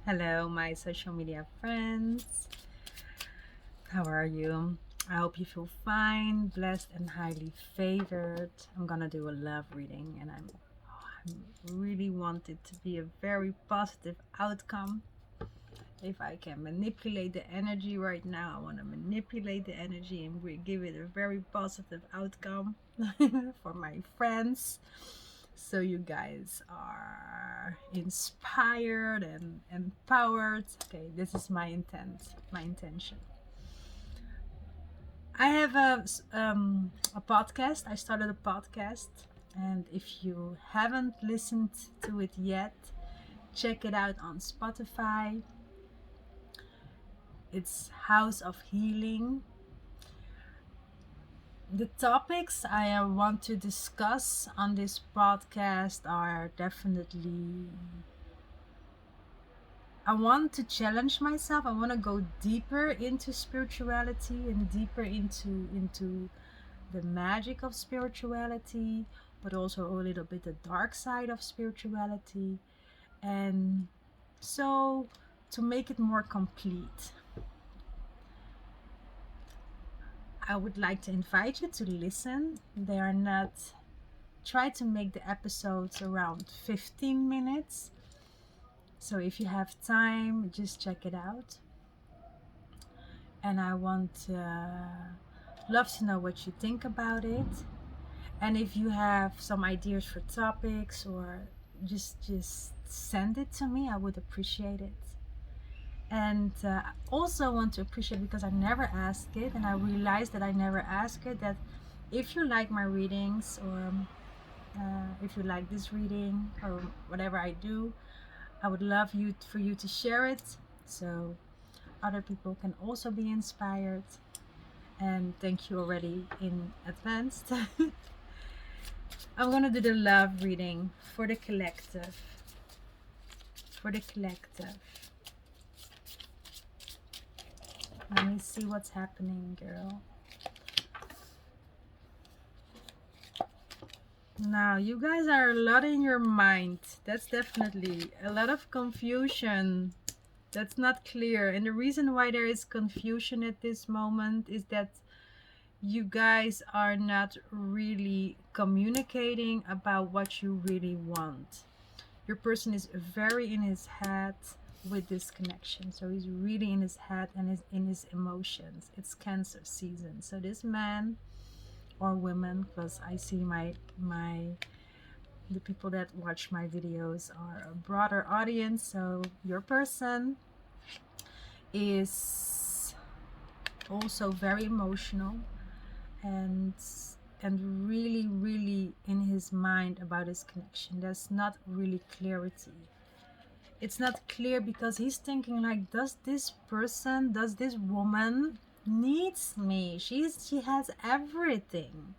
Hello, my social media friends. How are you? I hope you feel fine, blessed, and highly favored. I'm gonna do a love reading, and I really want it to be a very positive outcome. If I can manipulate the energy right now, I want to manipulate the energy and give it a very positive outcome for my friends. So you guys are inspired and empowered. Okay, this is my intention. I have a podcast. I started a podcast, and if you haven't listened to it yet, check it out on Spotify. It's House of Healing. The topics I want to discuss on this podcast are definitely, I want to challenge myself. I want to go deeper into spirituality and deeper into the magic of spirituality, but also a little bit the dark side of spirituality. And so to make it more complete, I would like to invite you to listen. They are not, try to make the episodes around 15 minutes. So if you have time, just check it out. And I want love to know what you think about it. And if you have some ideas for topics or just send it to me, I would appreciate it. And also want to appreciate, because I never ask it and I realized that I never ask it, that if you like my readings, or if you like this reading or whatever I do, I would love you for you to share it so other people can also be inspired. And thank you already in advance. I'm gonna do the love reading for the collective. For the collective. Let me see what's happening, girl. Now, you guys are a lot in your mind. That's definitely a lot of confusion. That's not clear. And the reason why there is confusion at this moment is that you guys are not really communicating about what you really want. Your person is very in his head with this connection. So he's really in his head and is in his emotions. It's Cancer season. So this man or woman, because I see the people that watch my videos are a broader audience. So your person is also very emotional and really in his mind about his connection. There's not really clarity. It's not clear because he's thinking like, does this person, does this woman needs me? She has everything.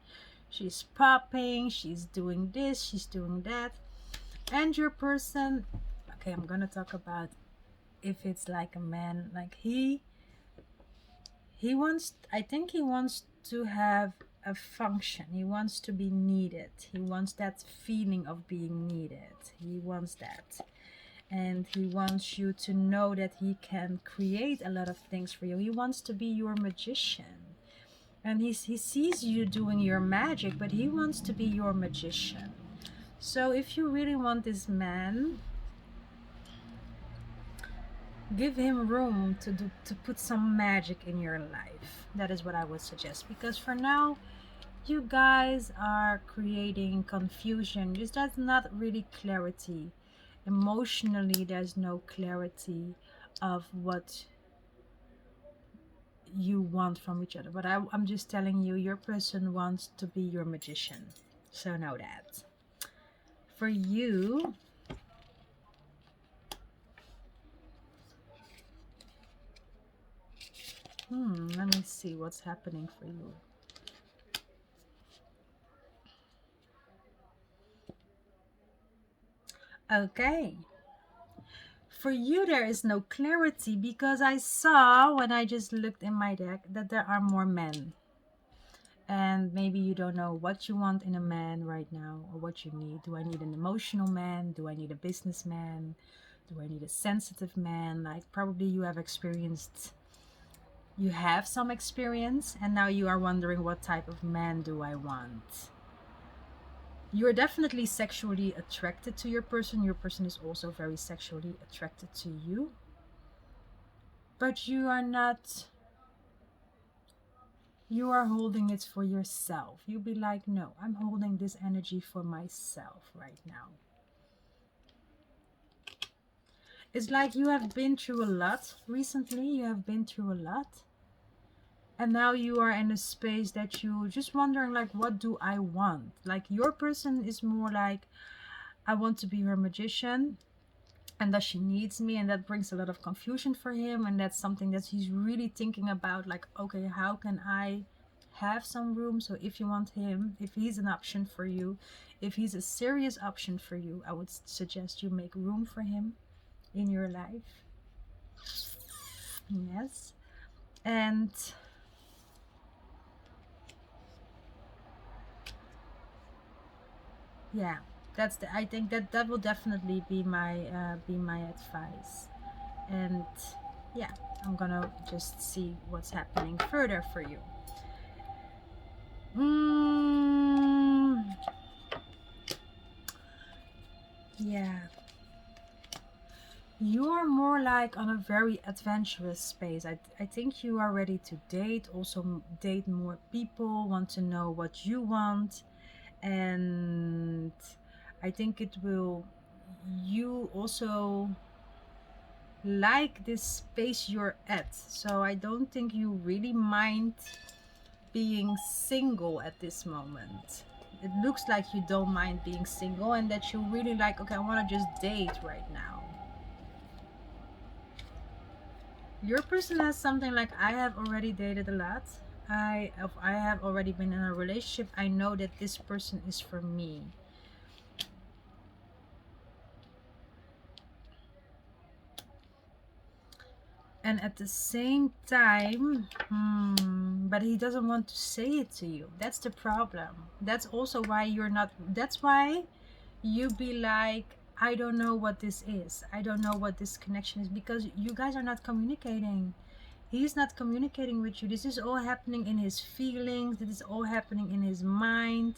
She's popping, she's doing this, she's doing that. And your person, okay, I'm gonna talk about if it's like a man, like he wants, I think he wants to have a function. He wants to be needed. He wants that feeling of being needed. He wants that. And he wants you to know that he can create a lot of things for you. He wants to be your magician. And he sees you doing your magic, but he wants to be your magician. So if you really want this man, give him room to put some magic in your life. That is what I would suggest, because for now you guys are creating confusion. Just that's not really clarity. Emotionally, there's no clarity of what you want from each other. But I'm just telling you, your person wants to be your magician. So know that. For you, let me see what's happening for you. Okay. For you, there is no clarity because I saw when I just looked in my deck that there are more men. And maybe you don't know what you want in a man right now or what you need. Do I need an emotional man? Do I need a businessman? Do I need a sensitive man? Like, probably you have experienced, you have some experience, and now you are wondering, what type of man do I want? You're definitely sexually attracted to your person. Your person is also very sexually attracted to you. But you are not, you are holding it for yourself. You'll be like, no, I'm holding this energy for myself right now. It's like you have been through a lot recently. You have been through a lot. And now you are in a space that you just wondering, like, what do I want? Like, your person is more like, I want to be her magician. And does she needs me? And that brings a lot of confusion for him. And that's something that he's really thinking about. Like, okay, how can I have some room? So if you want him, if he's an option for you, if he's a serious option for you, I would suggest you make room for him in your life. Yes. And yeah, that's the, I think that that will definitely be my advice. And yeah, I'm gonna just see what's happening further for you. Yeah, you're more like on a very adventurous space. I think you are ready to date, also date more people, want to know what you want. And I think it will, you also like this space you're at. So I don't think you really mind being single at this moment. It looks like you don't mind being single, and that you really like, okay, I want to just date right now. Your person has something like, I have already dated a lot. I have already been in a relationship. I know that this person is for me. And at the same time, but he doesn't want to say it to you. That's the problem. That's also why you're not, that's why you be like, I don't know what this is. I don't know what this connection is, because you guys are not communicating. He's not communicating with you. This is all happening in his feelings. This is all happening in his mind.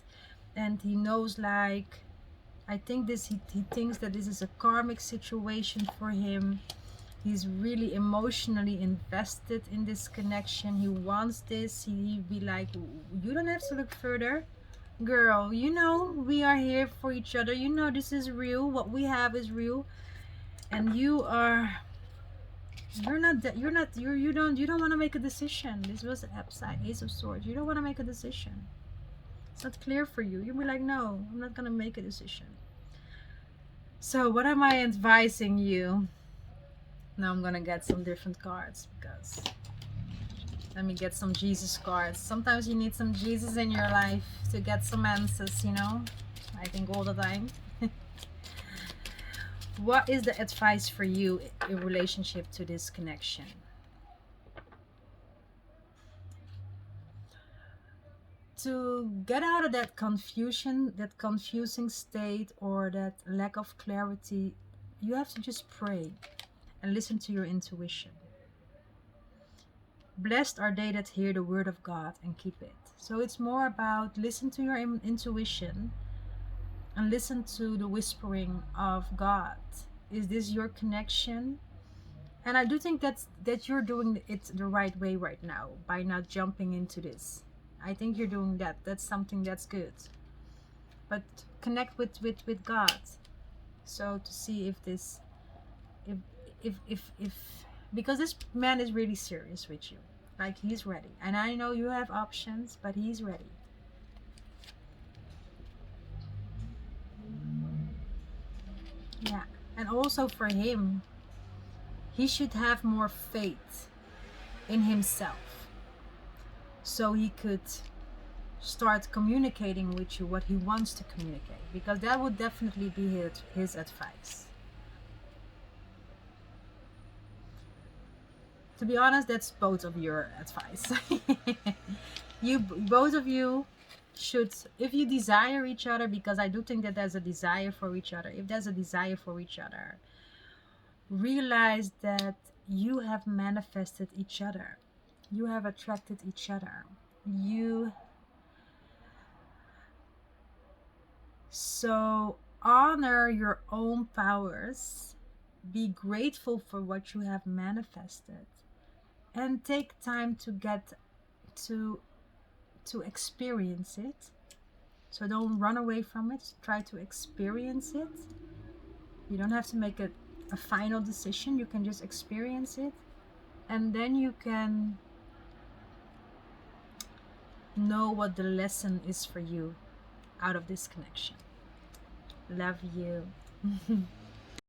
And he knows, like, I think this, he thinks that this is a karmic situation for him. He's really emotionally invested in this connection. He wants this. He'd be like, you don't have to look further, girl. You know we are here for each other. You know this is real. What we have is real. And you are, you're not that, you don't want to make a decision. This was the upside, Ace of Swords. You don't want to make a decision. It's not clear for you. You'll be like, no, I'm not gonna make a decision. So what am I advising you? Now I'm gonna get some different cards, because let me get some Jesus cards. Sometimes you need some Jesus in your life to get some answers, you know. I think all the time. What is the advice for you in relationship to this connection? To get out of that confusion, that confusing state, or that lack of clarity, you have to just pray and listen to your intuition. Blessed are they that hear the word of God and keep it. So it's more about listen to your intuition and listen to the whispering of God. Is this your connection? And I do think that you're doing it the right way right now by not jumping into this. I think you're doing that. That's something that's good. But connect with God. So to see if this, if because this man is really serious with you. Like, he's ready. And I know you have options, but he's ready. Yeah. And also for him, he should have more faith in himself, so he could start communicating with you what he wants to communicate, because that would definitely be his advice. To be honest, that's both of your advice. You both of you should, if you desire each other, because I do think that there's a desire for each other, if there's a desire for each other, realize that you have manifested each other, you have attracted each other. You So honor your own powers, be grateful for what you have manifested, and take time to get to experience it. So don't run away from it, try to experience it. You don't have to make a final decision, you can just experience it, and then you can know what the lesson is for you out of this connection. Love you.